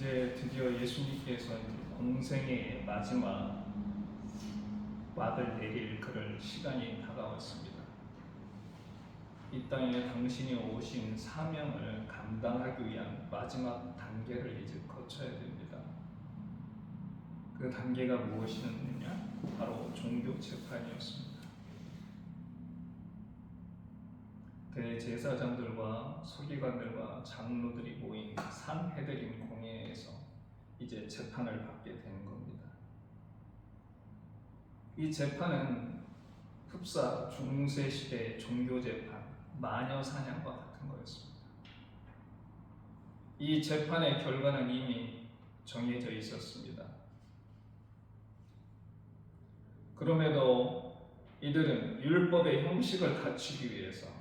이제 드디어 예수님께서 공생의 마지막 막을 내릴 그럴 시간이 다가왔습니다. 이 땅에 당신이 오신 사명을 감당하기 위한 마지막 단계를 이제 거쳐야 됩니다. 그 단계가 무엇이었느냐? 바로 종교 재판이었습니다. 대제사장들과 서기관들과 장로들이 모인 산헤드린 공회에서 이제 재판을 받게 된 겁니다. 이 재판은 흡사 중세 시대의 종교 재판, 마녀 사냥과 같은 거였습니다. 이 재판의 결과는 이미 정해져 있었습니다. 그럼에도 이들은 율법의 형식을 갖추기 위해서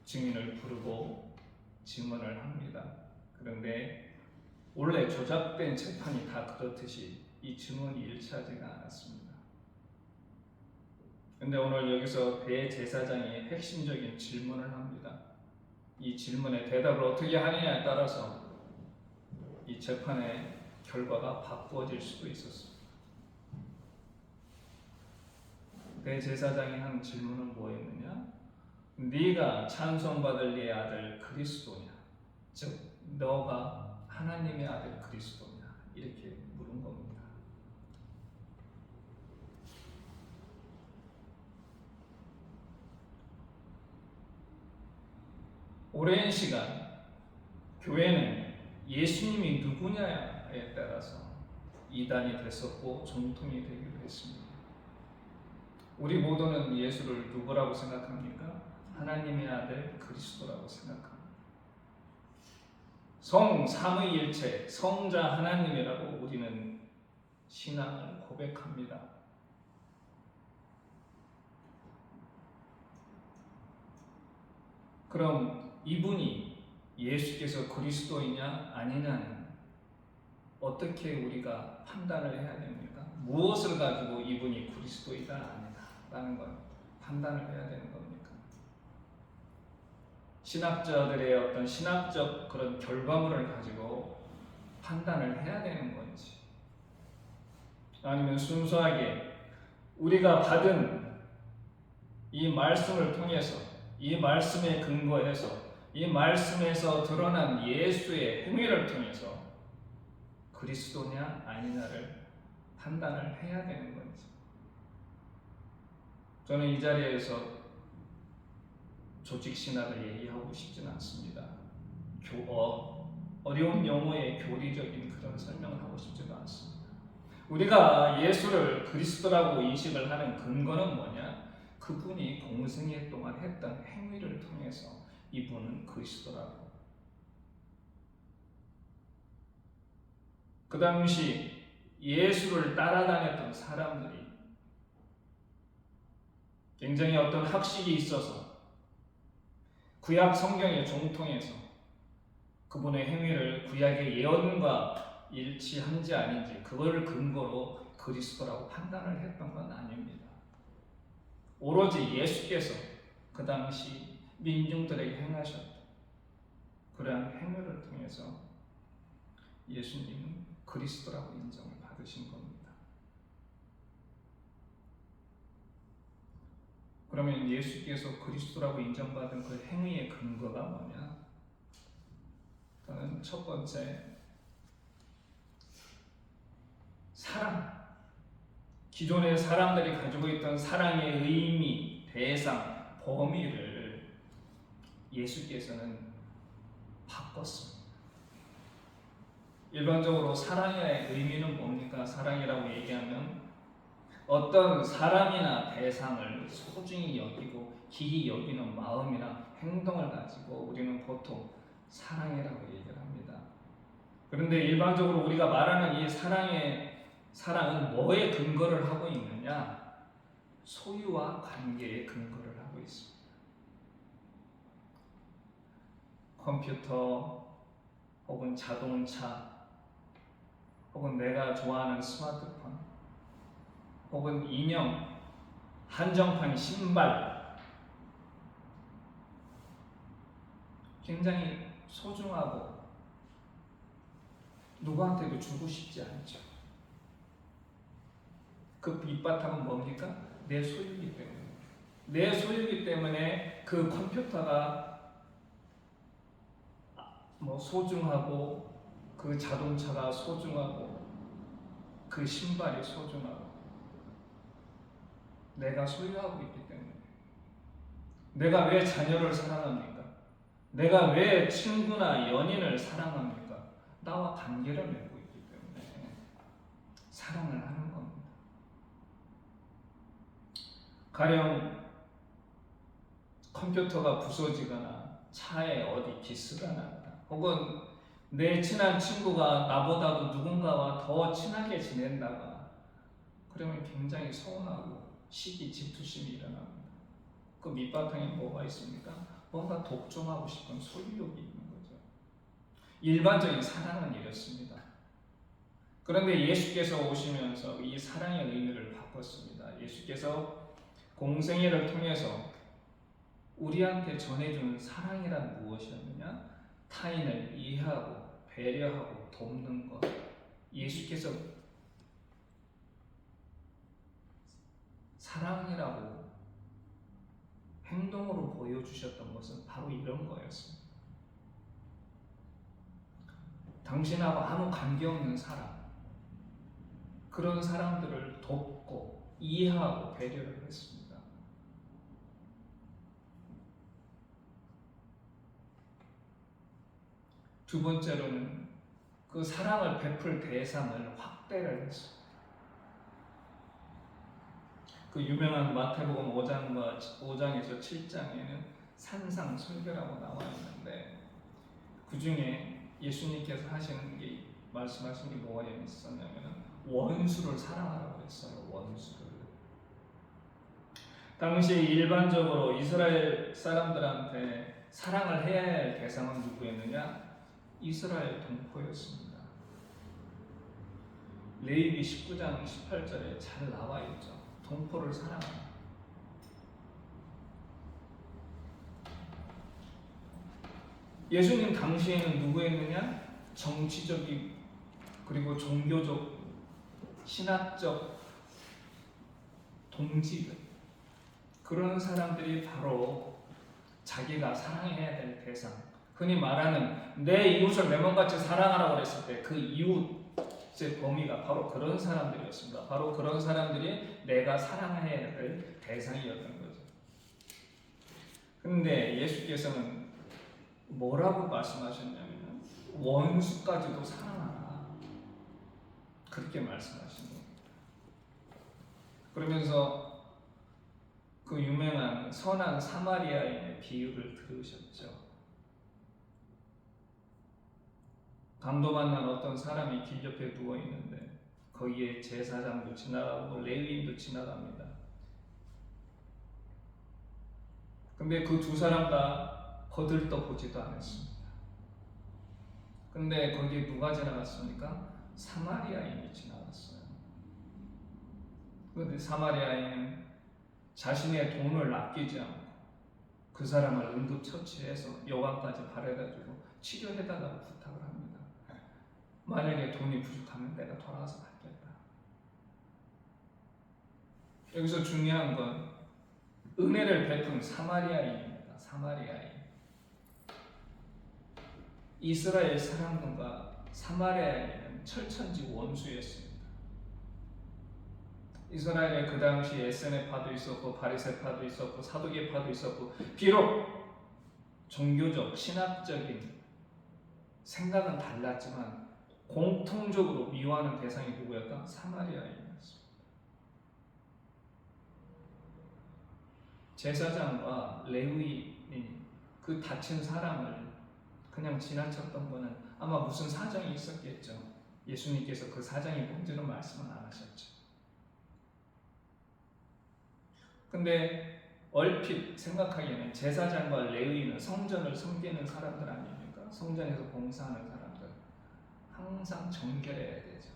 증인을 부르고 증언을 합니다. 그런데 원래 조작된 재판이 다 그렇듯이 이 증언이 일치하지가 않았습니다. 그런데 오늘 여기서 대제사장이 핵심적인 질문을 합니다. 이 질문에 대답을 어떻게 하느냐에 따라서 이 재판의 결과가 바꾸어질 수도 있었습니다. 대제사장이 한 질문은 뭐였느냐? 네가 찬송받을 네 아들 그리스도냐? 즉 너가 하나님의 아들 그리스도냐? 이렇게 물은 겁니다. 오랜 시간 교회는 예수님이 누구냐에 따라서 이단이 됐었고 정통이 되기도 했습니다. 우리 모두는 예수를 누구라고 생각합니까? 하나님의 아들 그리스도라고 생각합니다. 성 삼위일체, 성자 하나님이라고 우리는 신앙을 고백합니다. 그럼 이분이 예수께서 그리스도이냐 아니냐는 어떻게 우리가 판단을 해야 됩니까? 무엇을 가지고 이분이 그리스도이다 아니다라는 걸 판단을 해야 되는 겁니까? 신학자들의 어떤 신학적 그런 결과물을 가지고 판단을 해야 되는 건지, 아니면 순수하게 우리가 받은 이 말씀을 통해서, 이 말씀에 근거해서, 이 말씀에서 드러난 예수의 행위를 통해서 그리스도냐 아니냐를 판단을 해야 되는 건지. 저는 이 자리에서 조직신학을 얘기하고 싶지는 않습니다. 어려운 용어의 교리적인 그런 설명을 하고 싶지도 않습니다. 우리가 예수를 그리스도라고 인식을 하는 근거는 뭐냐? 그분이 공생애 동안 했던 행위를 통해서 이분은 그리스도라고. 그 당시 예수를 따라다녔던 사람들이 굉장히 어떤 학식이 있어서 구약 성경에 종통해서 그분의 행위를 구약의 예언과 일치한지 아닌지 그거를 근거로 그리스도라고 판단을 했던 건 아닙니다. 오로지 예수께서 그 당시 민중들에게 행하셨던 그러한 행위를 통해서 예수님은 그리스도라고 인정을 받으신 겁니다. 그러면 예수께서 그리스도라고 인정받은 그 행위의 근거가 뭐냐? 저는 첫 번째, 사랑. 기존의 사람들이 가지고 있던 사랑의 의미, 대상, 범위를 예수께서는 바꿨습니다. 일반적으로 사랑의 의미는 뭡니까? 사랑이라고 얘기하면 어떤 사람이나 대상을 소중히 여기고 기이 여기는 마음이나 행동을 가지고 우리는 보통 사랑이라고 얘기를 합니다. 그런데 일반적으로 우리가 말하는 이 사랑은 뭐에 근거를 하고 있느냐? 소유와 관계에 근거를 하고 있습니다. 컴퓨터 혹은 자동차 혹은 내가 좋아하는 스마트폰 혹은 인형, 한정판 신발, 굉장히 소중하고 누구한테도 주고 싶지 않죠. 그 밑바탕은 뭡니까? 내 소유이기 때문에. 내 소유이기 때문에 그 컴퓨터가 뭐 소중하고, 그 자동차가 소중하고, 그 신발이 소중하고, 내가 소유하고 있기 때문에. 내가 왜 자녀를 사랑합니까? 내가 왜 친구나 연인을 사랑합니까? 나와 관계를 맺고 있기 때문에 사랑을 하는 겁니다. 가령 컴퓨터가 부서지거나 차에 어디 기스가 났다, 혹은 내 친한 친구가 나보다도 누군가와 더 친하게 지낸다거나, 그러면 굉장히 서운하고 시기, 질투심이 일어납니다. 그 밑바탕에 뭐가 있습니까? 뭔가 독점하고 싶은 소유욕이 있는 거죠. 일반적인 사랑은 이렇습니다. 그런데 예수께서 오시면서 이 사랑의 의미를 바꿨습니다. 예수께서 공생애를 통해서 우리한테 전해주는 사랑이란 무엇이었느냐? 타인을 이해하고 배려하고 돕는 것. 예수께서 사랑이라고 행동으로 보여주셨던 것은 바로 이런 거였습니다. 당신하고 아무 관계없는 사람, 그런 사람들을 돕고 이해하고 배려를 했습니다. 두 번째로는 그 사랑을 베풀 대상을 확대를 했습니다. 그 유명한 마태복음 5장에서 7장에는 산상설교라고 나와 있는데, 그 중에 예수님께서 하시는 게, 말씀하신 게 뭐가 있었냐면 원수를 사랑하라고 했어요. 원수를. 당시 일반적으로 이스라엘 사람들한테 사랑을 해야 할 대상은 누구였느냐? 이스라엘 동포였습니다. 레위기 19장 18절에 잘 나와 있죠. 동포를 사랑하라. 예수님 당시에는 누구였느냐? 정치적인, 그리고 종교적, 신학적 동지들, 그런 사람들이 바로 자기가 사랑해야 될 대상, 흔히 말하는 내 이웃을 내 몸같이 사랑하라고 했을 때 그 이웃의 범위가 바로 그런 사람들이었습니다. 바로 그런 사람들이 내가 사랑해야 될 대상이었던 거죠. 근데 예수께서는 뭐라고 말씀하셨냐면 원수까지도 사랑하라, 그렇게 말씀하신 겁니다. 그러면서 그 유명한 선한 사마리아인의 비유를 들으셨죠. 강도 만난 어떤 사람이 길 옆에 누워 있는데 거기에 제사장도 지나가고 레위인도 지나갑니다. 근데 그 두 사람 다 거들떠 보지도 않았습니다. 근데 거기에 누가 지나갔습니까? 사마리아인이 지나갔어요. 그런데 사마리아인은 자신의 돈을 아끼지 않고 그 사람을 응급처치해서 여관까지 바래가지고 치료해달라고 부탁을 합니다. 만약에 돈이 부족하면 내가 돌아와서 받겠다. 여기서 중요한 건 은혜를 베푼 사마리아인입니다. 사마리아인. 이스라엘 사람들과 사마리아인은 철천지 원수였습니다. 이스라엘에 그 당시 에세네파도 있었고 바리새파도 있었고 사두개파도 있었고, 비록 종교적, 신학적인 생각은 달랐지만 공통적으로 미워하는 대상이 누구였다? 사마리아인이었습니다. 제사장과 레위인, 그 다친 사람을 그냥 지나쳤던 거는 아마 무슨 사정이 있었겠죠. 예수님께서 그 사정이 뭔지는 말씀은 안 하셨죠. 근데 얼핏 생각하기에는 제사장과 레위인은 성전을 섬기는 사람들 아닙니까? 성전에서 봉사하는 사람들. 항상 정결해야 되죠.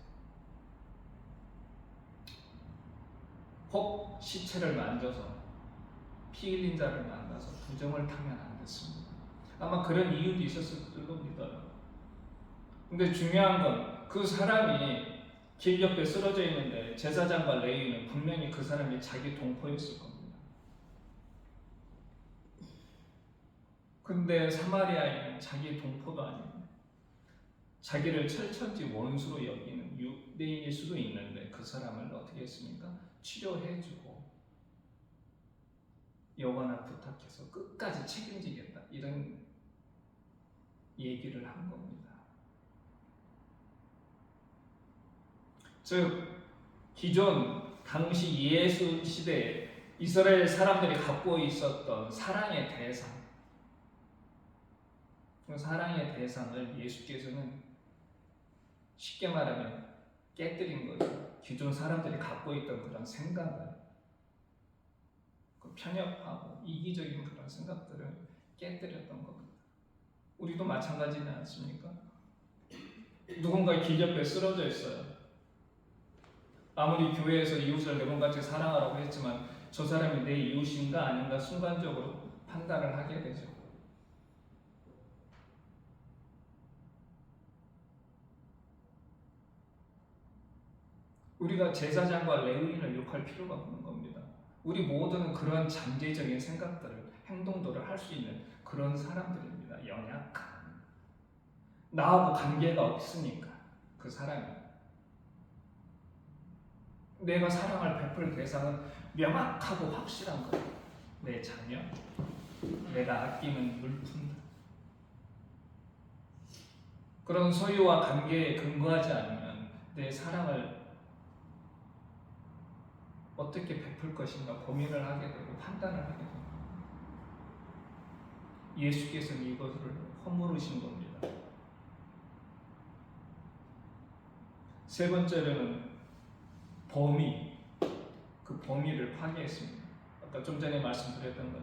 혹 시체를 만져서 피 흘린 자를 만나서 부정을 타면 안 됐습니다. 아마 그런 이유도 있었을 줄로 믿어요. 근데 중요한 건 그 사람이 길 옆에 쓰러져 있는데 제사장과 레위인은 분명히 그 사람이 자기 동포였을 겁니다. 근데 사마리아인은 자기 동포도 아니고 자기를 철천지 원수로 여기는 유대인일 수도 있는데 그 사람을 어떻게 했습니까? 치료해주고 여관을 부탁해서 끝까지 책임지겠다 이런 얘기를 한 겁니다. 즉 기존 당시 예수 시대에 이스라엘 사람들이 갖고 있었던 사랑의 대상, 그 사랑의 대상을 예수께서는 쉽게 말하면 깨뜨린 거예요. 기존 사람들이 갖고 있던 그런 생각을, 그 편협하고 이기적인 그런 생각들을 깨뜨렸던 겁니다. 우리도 마찬가지지 않습니까? 누군가 길 옆에 쓰러져 있어요. 아무리 교회에서 이웃을 내 몸같이 사랑하라고 했지만 저 사람이 내 이웃인가 아닌가 순간적으로 판단을 하게 되죠. 우리가 제사장과 레위인을 욕할 필요가 없는 겁니다. 우리 모두는 그런 잠재적인 생각들을, 행동들을 할 수 있는 그런 사람들입니다. 연약한. 나하고 관계가 없으니까 그 사람이. 내가 사랑을 베풀 대상은 명확하고 확실한 거예요. 내 자녀, 내가 아끼는 물품들. 그런 소유와 관계에 근거하지 않으면 내 사랑을 어떻게 베풀 것인가 고민을 하게 되고 판단을 하게 됩니다. 예수께서는 이것을 허물으신 겁니다. 세 번째로는 범위, 그 범위를 파괴했습니다. 아까 좀 전에 말씀드렸던 것,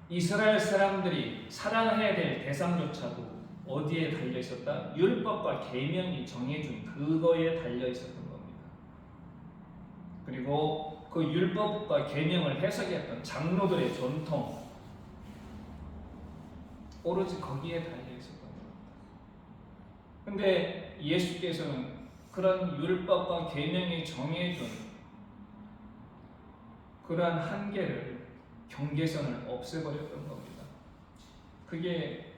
이스라엘 사람들이 사랑해야 될 대상조차도 어디에 달려 있었다? 율법과 계명이 정해준 그거에 달려 있었던 겁니다. 그리고 그 율법과 계명을 해석했던 장로들의 전통, 오로지 거기에 달려 있었던 겁니다. 근데 예수께서는 그런 율법과 계명이 정해준 그러한 한계를, 경계선을 없애버렸던 겁니다. 그게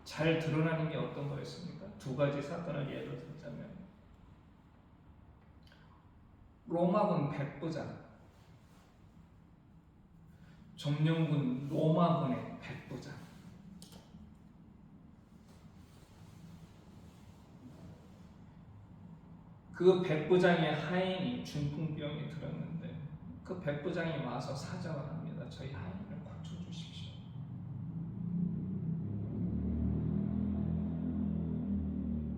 잘 드러나는 게 어떤 거였습니까? 두 가지 사건을 예로 들자면, 로마군 백부장, 점령군 로마군의 백부장. 그 백부장의 하인이 중풍병이 들었는데 그 백부장이 와서 사정을 합니다. 저희 하인을 고쳐주십시오.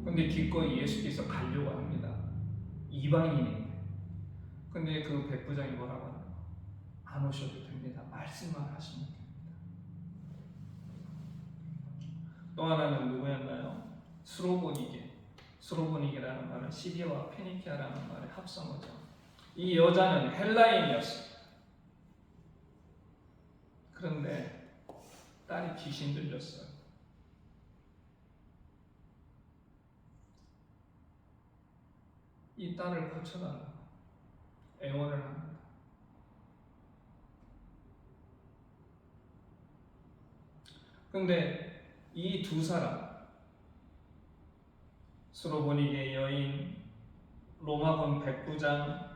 근데 기꺼이 예수께서 가려고 합니다. 이방인인데. 근데 그 백부장이 뭐라고 하나? 안 오셔도 됩니다. 말씀만 하시면 됩니다. 또 하나는 누구였나요? 스로보니게라는 말은 시리아와 페니키아라는 말의 합성어죠. 이 여자는 헬라인이었어요. 그런데 딸이 귀신 들렸어요. 이 딸을 고쳐달라고 애원을 합니다. 근데 이 두 사람, 스로보니게 여인, 로마군 백부장,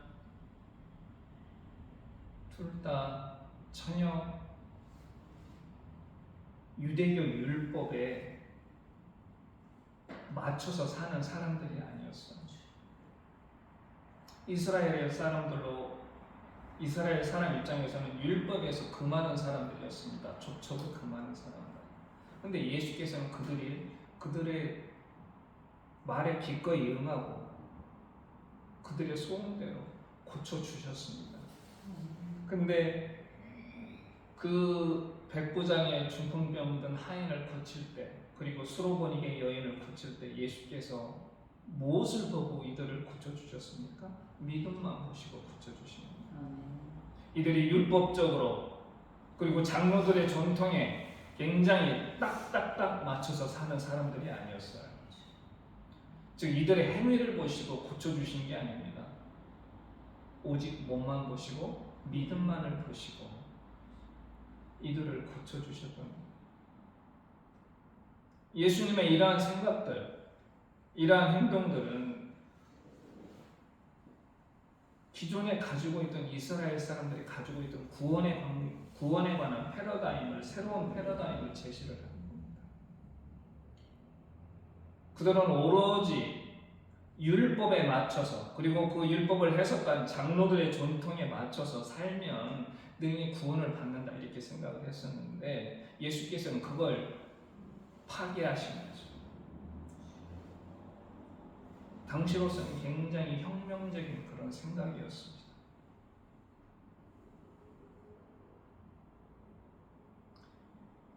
둘 다 전혀 유대교 율법에 맞춰서 사는 사람들이 아니었어요. 이스라엘 사람 입장에서는 율법에서 금하는 사람들이었습니다. 족적으로 금하는 사람들. 근데 예수께서는 그들의 말에 기꺼이 응하고 그들의 소원대로 고쳐주셨습니다. 근데 그 백부장의 중풍병 든 하인을 고칠 때, 그리고 스로보니게 여인을 고칠 때 예수께서 무엇을 보고 이들을 고쳐주셨습니까? 믿음만 보시고 고쳐주십니다. 이들이 율법적으로 그리고 장로들의 전통에 굉장히 딱딱딱 맞춰서 사는 사람들이 아니었어요. 즉 이들의 행위를 보시고 고쳐주신 게 아닙니다. 오직 몸만 보시고 믿음만을 보시고 이들을 고쳐주셨던 겁니다. 예수님의 이러한 생각들, 이러한 행동들은 기존에 가지고 있던 이스라엘 사람들이 가지고 있던 구원에 관한 새로운 패러다임을 제시를 하는 겁니다. 그들은 오로지 율법에 맞춰서, 그리고 그 율법을 해석한 장로들의 전통에 맞춰서 살면 능히 구원을 받는다 이렇게 생각을 했었는데, 예수께서는 그걸 파괴하신 거죠. 당시로서는 굉장히 혁명적인 그런 생각이었습니다.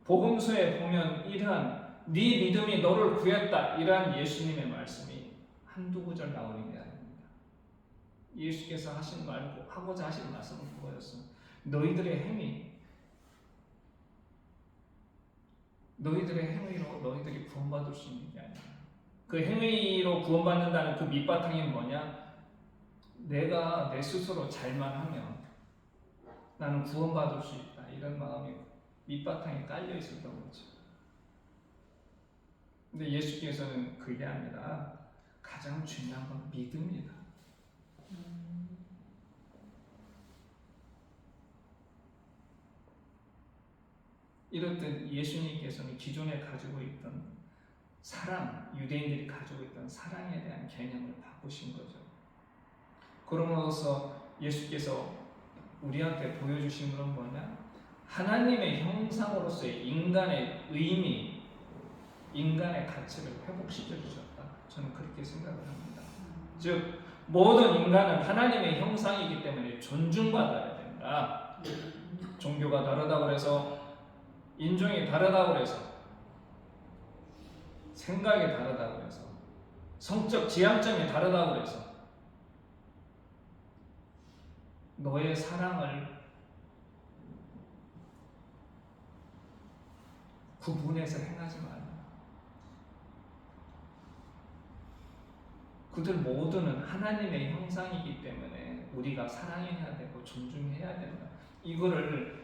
복음서에 보면 이러한 네 믿음이 너를 구했다, 이러한 예수님의 말씀이 한두 구절 나오는 게 아닙니다. 예수께서 하고자 하신 말씀은 그거였어요. 너희들의 행위로 너희들이 구원받을 수 있는 게 아니야. 그 행위로 구원받는다는 그 밑바탕이 뭐냐? 내가 내 스스로 잘만 하면 나는 구원받을 수 있다, 이런 마음이 밑바탕에 깔려 있었던 거죠. 근데 예수께서는 그게 아니라 가장 중요한 건 믿음이다. 이럴 때 예수님께서는 기존에 가지고 있던 유대인들이 가지고 있던 사랑에 대한 개념을 바꾸신 거죠. 그러므로서 예수께서 우리한테 보여주신 건 뭐냐? 하나님의 형상으로서의 인간의 의미, 인간의 가치를 회복시켜 주셨다. 저는 그렇게 생각을 합니다. 즉 모든 인간은 하나님의 형상이기 때문에 존중받아야 된다. 종교가 다르다고 해서, 인종이 다르다고 해서, 생각이 다르다고 해서, 성적 지향점이 다르다고 해서 너의 사랑을 구분해서 행하지 말라. 그들 모두는 하나님의 형상이기 때문에 우리가 사랑해야 되고 존중해야 된다. 이거를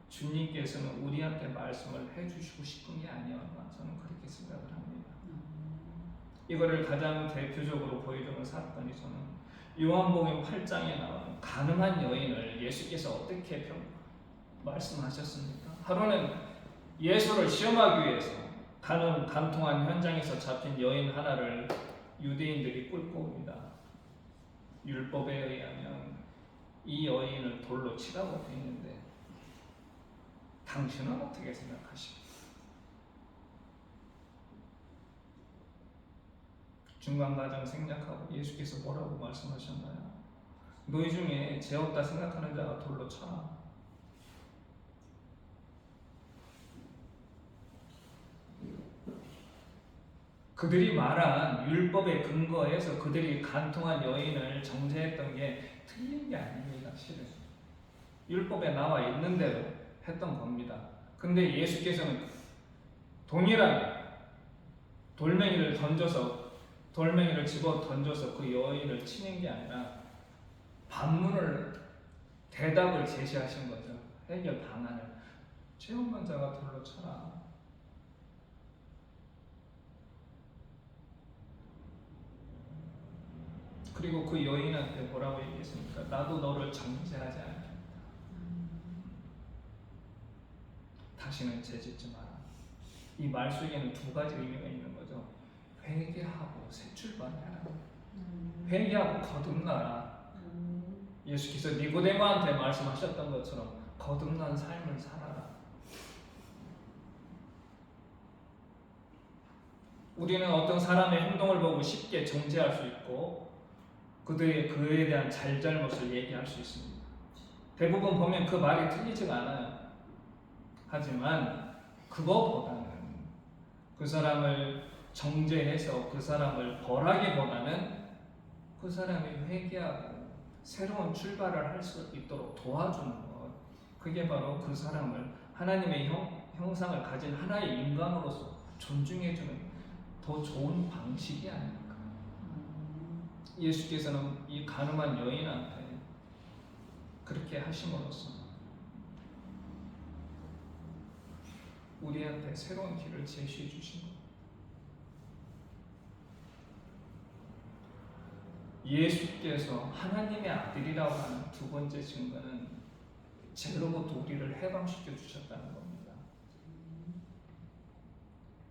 주님께서는 우리한테 말씀을 해주시고 싶은 게 아니었나, 저는 그렇게 생각을 합니다. 이거를 가장 대표적으로 보여주는 사건이 저는 요한복음 8장에 나오는 가늠한 여인을 예수께서 어떻게 말씀하셨습니까? 하루는 예수를 시험하기 위해서 간통한 현장에서 잡힌 여인 하나를 유대인들이 끌고 옵니다. 율법에 의하면 이 여인을 돌로 치라고 되어 있는데 당신은 어떻게 생각하십니까? 중간 과정 생략하고 예수께서 뭐라고 말씀하셨나요? 너희 중에 죄 없다 생각하는 자가 돌로 쳐라. 그들이 말한 율법에 근거해서 그들이 간통한 여인을 정죄했던 게 틀린 게 아닙니다. 실은 율법에 나와 있는 대로 했던 겁니다. 근데 예수께서는 동일하게 돌멩이를 집어 던져서 그 여인을 치는 게 아니라 대답을 제시하신 거죠. 해결 방안을. 죄 없는 자가 돌로 쳐라. 그리고 그 여인한테 뭐라고 얘기했습니까? 나도 너를 정죄하지 않겠다. 다시는 죄짓지 마라. 이 말 속에는 두 가지 의미가 있는 거죠. 회개하고 새 출발해라. 회개하고 거듭나라. 예수께서 니고데모한테 말씀하셨던 것처럼 거듭난 삶을 살아라. 우리는 어떤 사람의 행동을 보고 쉽게 정죄할 수 있고 그에 대한 잘잘못을 얘기할 수 있습니다. 대부분 보면 그 말이 틀리지가 않아요. 하지만 그거보다는 그 사람을 정죄해서 그 사람을 벌하기보다는 그 사람이 회개하고 새로운 출발을 할 수 있도록 도와주는 것, 그게 바로 그 사람을 하나님의 형상을 가진 하나의 인간으로서 존중해주는 더 좋은 방식이 아닐까. 예수께서는 이 가늠한 여인한테 그렇게 하심으로써 우리한테 새로운 길을 제시해 주신 것. 예수께서 하나님의 아들이라고 하는 두 번째 증거는 죄로부터 우리를 해방시켜 주셨다는 겁니다.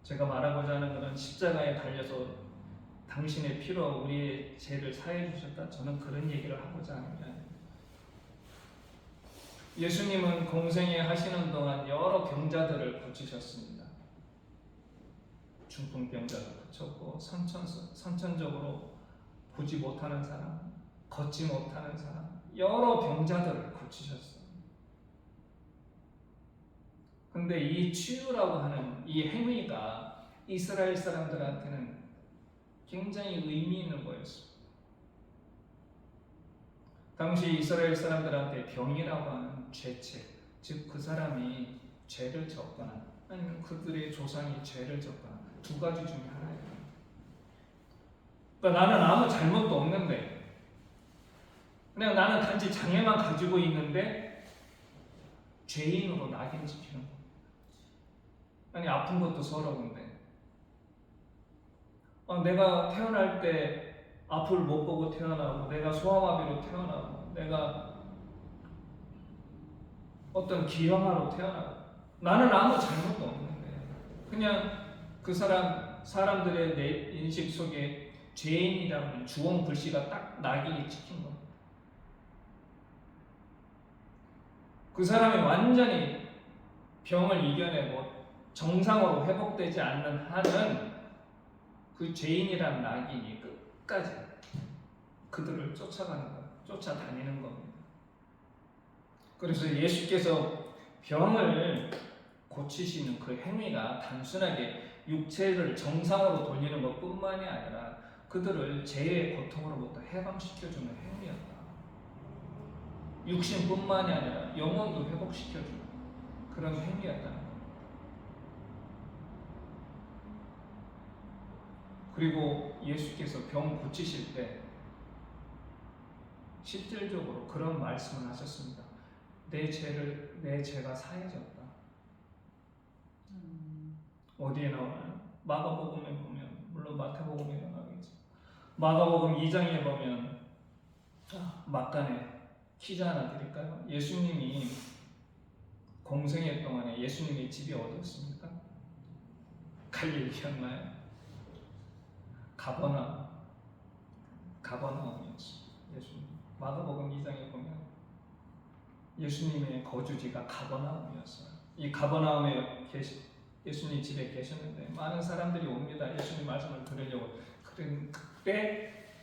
제가 말하고자 하는 것은 십자가에 달려서 당신의 피로 우리의 죄를 사해 주셨다. 저는 그런 얘기를 하고자 하는 게 아닙니다. 예수님은 공생에 하시는 동안 여러 병자들을 고치셨습니다. 중풍병자도 고쳤고 선천적으로 보지 못하는 사람, 걷지 못하는 사람, 여러 병자들을 고치셨어요. 근데 이 치유라고 하는 이 행위가 이스라엘 사람들한테는 굉장히 의미 있는 거였어요. 당시 이스라엘 사람들한테 병이라고 하는 죄책, 즉 그 사람이 죄를 졌거나 아니면 그들의 조상이 죄를 졌거나 두 가지 중에 하나예요. 그러니까 나는 아무 잘못도 없는데 그냥 나는 단지 장애만 가지고 있는데 죄인으로 낙인 찍히는 거예요. 아니 아픈 것도 서러운데 내가 태어날 때 앞을 못 보고 태어나고 내가 소아마비로 태어나고 내가 어떤 기형아로 태어나고 나는 아무 잘못도 없는데 그냥 그 사람들의 내 인식 속에 죄인이라는 주어 글씨가 딱 낙인이 찍힌 거예요. 그 사람이 완전히 병을 이겨내고 정상으로 회복되지 않는 한은 그 죄인이라는 낙인이 끝까지 그들을 쫓아가는 거예요. 쫓아다니는 겁니다. 그래서 예수께서 병을 고치시는 그 행위가 단순하게 육체를 정상으로 돌리는 것뿐만이 아니라 그들을 죄의 고통으로부터 해방시켜주는 행위였다. 육신뿐만이 아니라 영혼도 회복시켜주는 그런 행위였다는 겁니다. 그리고 예수께서 병 고치실 때 실질적으로 그런 말씀을 하셨습니다. 내 죄가 사해졌다. 어디에 나오나요? 마가복음에 보면, 물론 마태복음에도 나오겠죠. 마가복음 2장에 보면 막간에 퀴즈 하나 드릴까요? 예수님이 공생애 동안에 예수님의 집이 어디였습니까? 갈릴리였나요? 가버나움이었어요. 예수님. 마가복음 2장에 보면 예수님의 거주지가 가버나움이었어요. 이 가버나움에 예수님 집에 계셨는데 많은 사람들이 옵니다. 예수님 말씀을 들으려고. 그때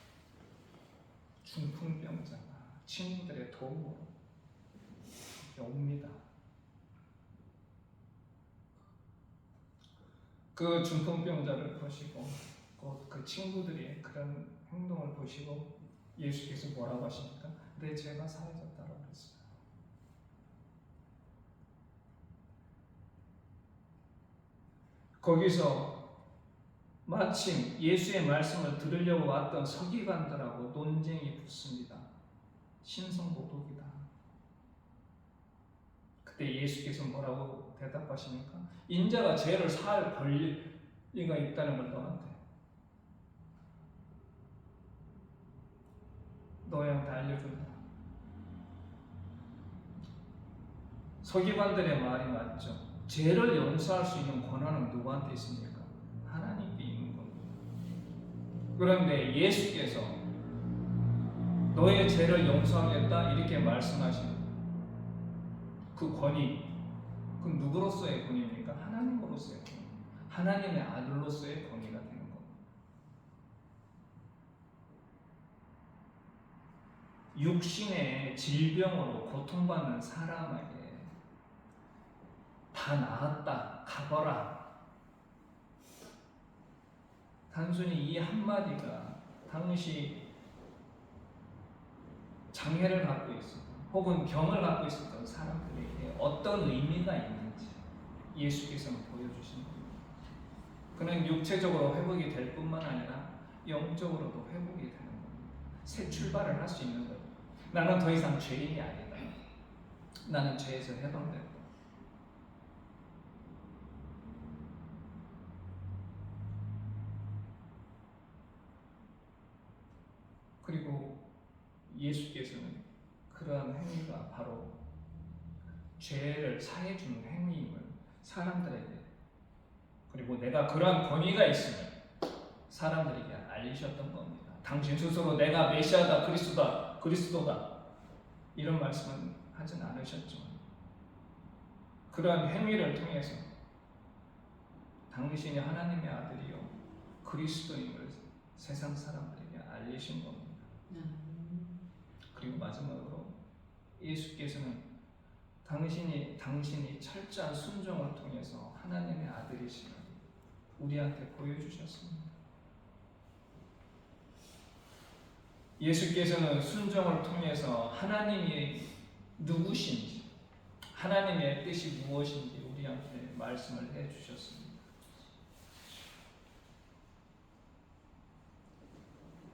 중풍병자가 친구들의 도움으로 옵니다. 그 중풍병자를 보시고 그 친구들이 그런 행동을 보시고 예수께서 뭐라고 하십니까? 내 죄가 사해졌다고 그랬어요. 거기서 마침 예수의 말씀을 들으려고 왔던 서기관들하고 논쟁이 붙습니다. 신성모독이다. 그때 예수께서 뭐라고 대답하십니까? 인자가 죄를 사할 권리가 있다는 걸 너희한테 알려준다. 서기관들의 말이 맞죠. 죄를 용서할 수 있는 권한은 누구한테 있습니까? 하나님께 있는 겁니다. 그런데 예수께서 너의 죄를 용서하겠다 이렇게 말씀하시는 그 권위, 그 누구로서의 권위입니까? 하나님으로서의 권위, 하나님의 아들로서의 권위가 되는 겁니다. 육신의 질병으로 고통받는 사람에게 다 나았다, 가거라. 단순히 이 한마디가 당시 장애를 갖고 있었던 혹은 병을 갖고 있었던 사람들에게 어떤 의미가 있는지 예수께서는 보여주신 겁니다. 그는 육체적으로 회복이 될 뿐만 아니라 영적으로도 회복이 되는 겁니다. 새 출발을 할 수 있는 거예요. 나는 더 이상 죄인이 아니다. 나는 죄에서 해방됐다. 그리고 예수께서는 그러한 행위가 바로 죄를 사해주는 행위임을 사람들에게, 그리고 내가 그러한 권위가 있으면 사람들에게 알리셨던 겁니다. 당신 스스로 내가 메시아다, 그리스도다 이런 말씀은 하진 않으셨지만 그러한 행위를 통해서 당신이 하나님의 아들이요 그리스도임을 세상 사람들에게 알리신 겁니다. 그리고 마지막으로 예수께서는 당신이 철저한 순종을 통해서 하나님의 아들이심을 우리한테 보여주셨습니다. 예수께서는 순종을 통해서 하나님이 누구신지, 하나님의 뜻이 무엇인지 우리한테 말씀을 해주셨습니다.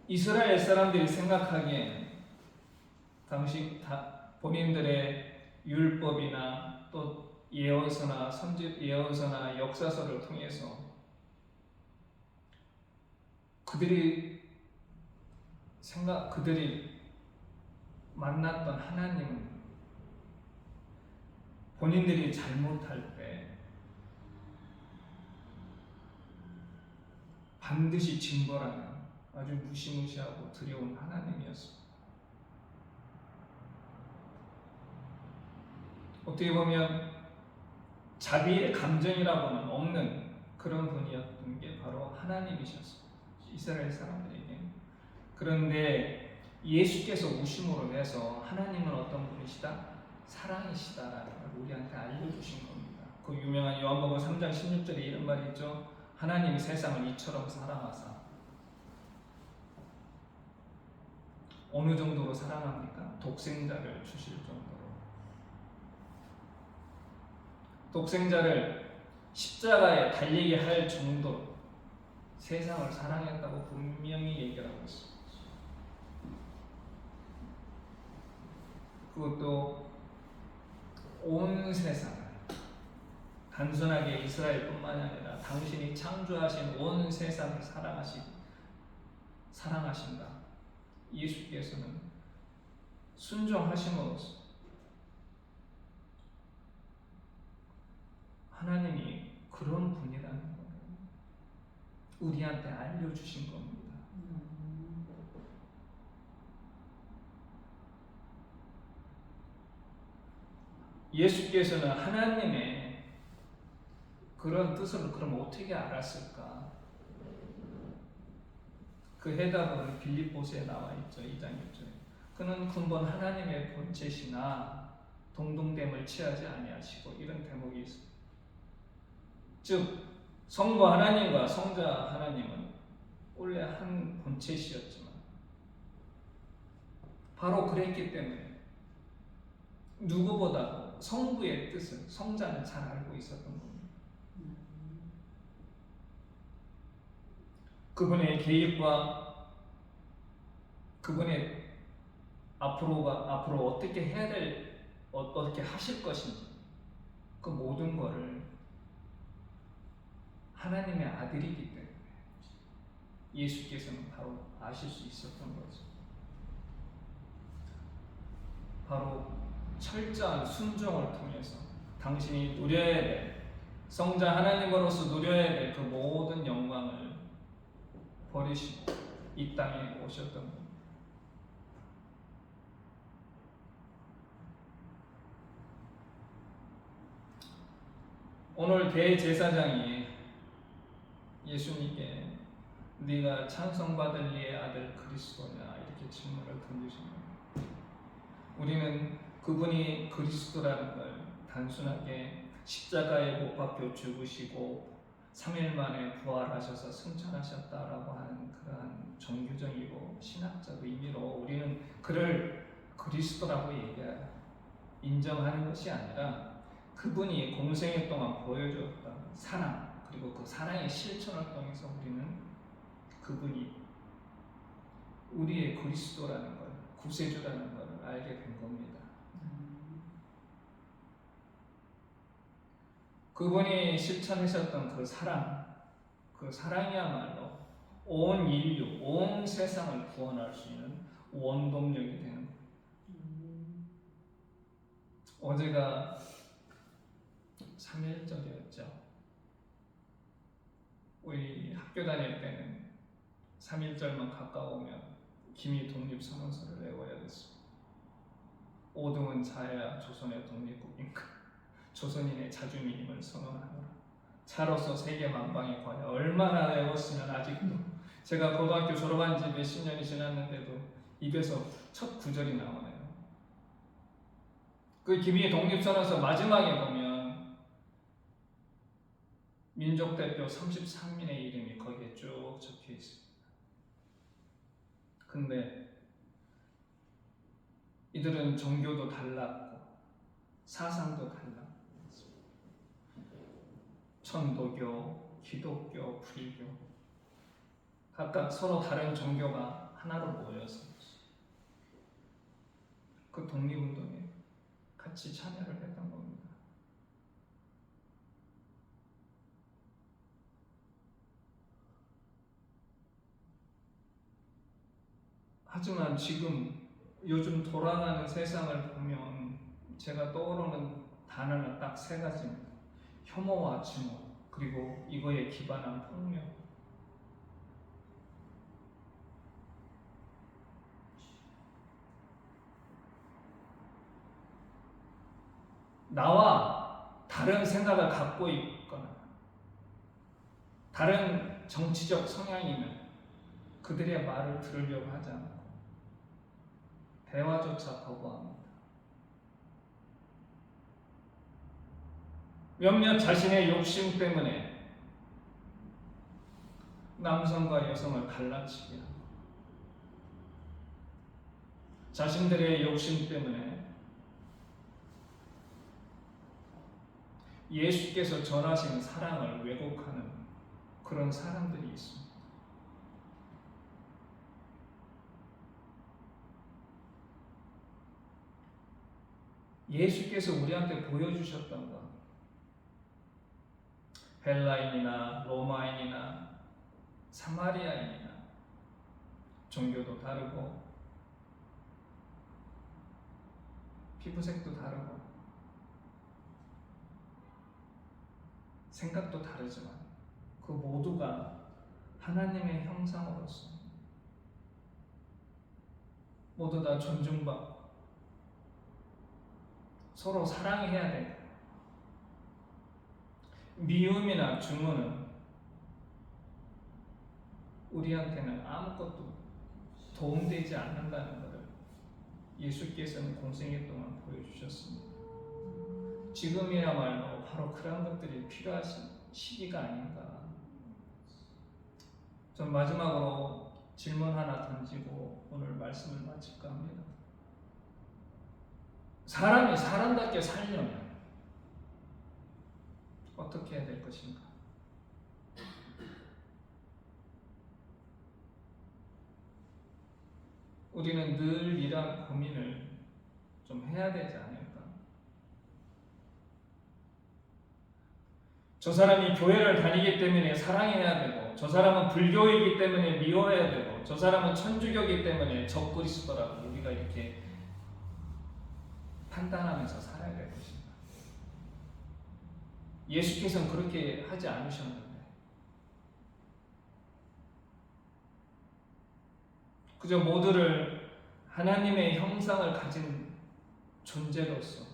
이스라엘 사람들이 생각하기에는 본인들의 율법이나 또 예언서나 예언서나 역사서를 통해서 그들이 만났던 하나님은 본인들이 잘못할 때 반드시 징벌하는 아주 무시무시하고 두려운 하나님이었습니다. 어떻게 보면 자비의 감정이라고는 없는 그런 분이었던 게 바로 하나님이셨습니다. 이스라엘 사람들에게. 그런데 예수께서 오심으로 해서 하나님은 어떤 분이시다? 사랑이시다라는 걸 우리한테 알려주신 겁니다. 그 유명한 요한복음 3장 16절에 이런 말이 있죠. 하나님이 세상을 이처럼 사랑하사. 어느 정도로 사랑합니까? 독생자를 주실 정도로. 독생자를 십자가에 달리게 할 정도로 세상을 사랑했다고 분명히 얘기를 하고 있습니다. 그것도 온 세상을, 단순하게 이스라엘뿐만 아니라 당신이 창조하신 온 세상을 사랑하신다. 예수께서는 순종하심으로써 하나님이 그런 분이라는 걸 우리한테 알려주신 겁니다. 예수께서는 하나님의 그런 뜻을 그럼 어떻게 알았을까? 그 해답은 빌립보서에 나와 있죠. 2장 6절에. 그는 근본 하나님의 본체시나 동등됨을 취하지 아니하시고, 이런 대목이 있습니다. 즉 성부 하나님과 성자 하나님은 원래 한 본체시였지만 바로 그랬기 때문에 누구보다도 성부의 뜻을 성자는 잘 알고 있었던 겁니다. 그분의 계획과 그분의 앞으로 어떻게 해야 어떻게 하실 것인지 그 모든 것을 하나님의 아들이기 때문에 예수께서는 바로 아실 수 있었던 거죠. 바로 철저한 순종을 통해서 당신이 누려야 될, 성자 하나님으로서 누려야 될 그 모든 영광을 버리시고 이 땅에 오셨던 겁니다. 오늘 대제사장이 예수님께 네가 찬송받을 이의 아들 그리스도냐 이렇게 질문을 던지십니다. 우리는 그분이 그리스도라는 걸 단순하게 십자가에 못 박혀 죽으시고 3일 만에 부활하셔서 승천하셨다라고 하는 그러한 종교적이고 신학적 의미로 우리는 그를 그리스도라고 인정하는 것이 아니라 그분이 공생애 동안 보여주었던 사랑, 그리고 그 사랑의 실천을 통해서 우리는 그분이 우리의 그리스도라는 걸, 구세주라는 걸 알게 된 겁니다. 그분이 실천하셨던 그 사랑이야말로 온 인류, 온 세상을 구원할 수 있는 원동력이 되는 거예요. 어제가 3.1절이었죠. 우리 학교 다닐 때는 3.1절만 가까우면 기미 독립선언서를 외워야 됐습니다. 5등은 자야 조선의 독립국인가, 조선인의 자주민임을 선언하노라. 자로서 세계 만방에 관해 얼마나 외웠으면 아직도, 제가 고등학교 졸업한 지 몇십 년이 지났는데도 입에서 첫 구절이 나오네요. 그 기미 독립선언서 마지막에 보면 민족대표 33인의 이름이 거기에 쭉 적혀 있습니다. 근데 이들은 종교도 달랐고 사상도 달랐고, 천도교, 기독교, 불교, 각각 서로 다른 종교가 하나로 모여서 그 독립운동에 같이 참여를 했던 겁니다. 하지만 지금 요즘 돌아가는 세상을 보면 제가 떠오르는 단어는 딱 세 가지입니다. 혐오와 증오, 그리고 이거에 기반한 폭력. 나와 다른 생각을 갖고 있거나 다른 정치적 성향이면 그들의 말을 들으려고 하지 않고 대화조차 거부합니다. 몇몇 자신의 욕심 때문에 남성과 여성을 갈라치게 하고, 자신들의 욕심 때문에 예수께서 전하신 사랑을 왜곡하는 그런 사람들이 있습니다. 예수께서 우리한테 보여주셨던 것, 헬라인이나 로마인이나 사마리아인이나 종교도 다르고 피부색도 다르고 생각도 다르지만 그 모두가 하나님의 형상으로서 모두 다 존중받고 서로 사랑해야 된다. 미움이나 증오는 우리한테는 아무것도 도움되지 않는다는 것을 예수께서는 공생애 동안 보여주셨습니다. 지금이야말로 바로 그런 것들이 필요하신 시기가 아닌가. 전 마지막으로 질문 하나 던지고 오늘 말씀을 마칠까 합니다. 사람이 사람답게 살려면 어떻게 해야 될 것인가? 우리는 늘 이런 고민을 좀 해야 되지 않을까? 저 사람이 교회를 다니기 때문에 사랑해야 되고, 저 사람은 불교이기 때문에 미워해야 되고, 저 사람은 천주교이기 때문에 적그리스도라고 우리가 이렇게 판단하면서 살아야 될 것인가? 예수께서는 그렇게 하지 않으셨는데 그저 모두를 하나님의 형상을 가진 존재로서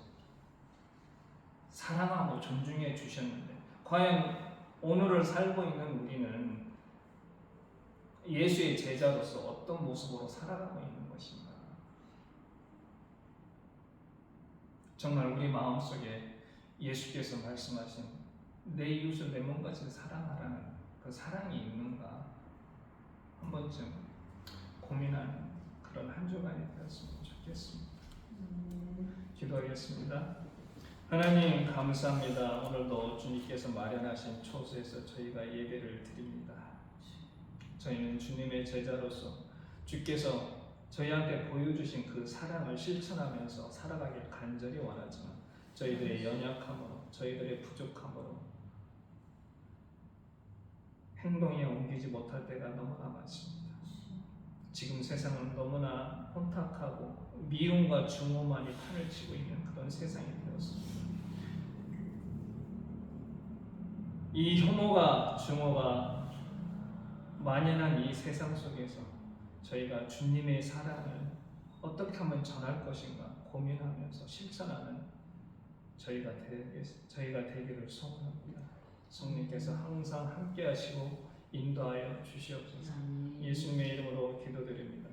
사랑하고 존중해 주셨는데, 과연 오늘을 살고 있는 우리는 예수의 제자로서 어떤 모습으로 살아가고 있는 것인가? 정말 우리 마음속에 예수께서 말씀하신 내 이웃을 내 몸같이 사랑하라는 그 사랑이 있는가 한 번쯤 고민하는 그런 한 주간이 되었으면 좋겠습니다. 기도하겠습니다. 하나님 감사합니다. 오늘도 주님께서 마련하신 초소에서 저희가 예배를 드립니다. 저희는 주님의 제자로서 주께서 저희한테 보여주신 그 사랑을 실천하면서 살아가길 간절히 원하지만 저희들의 연약함으로, 저희들의 부족함으로 행동에 옮기지 못할 때가 너무나 많습니다. 지금 세상은 너무나 혼탁하고 미움과 증오만이 판을 치고 있는 그런 세상이 되었습니다. 이 혐오가 증오가 만연한 이 세상 속에서 저희가 주님의 사랑을 어떻게 하면 전할 것인가 고민하면서 실천하는 저희가 되기를 소원합니다. 성령께서 항상 함께 하시고 인도하여 주시옵소서. 예수님의 이름으로 기도드립니다.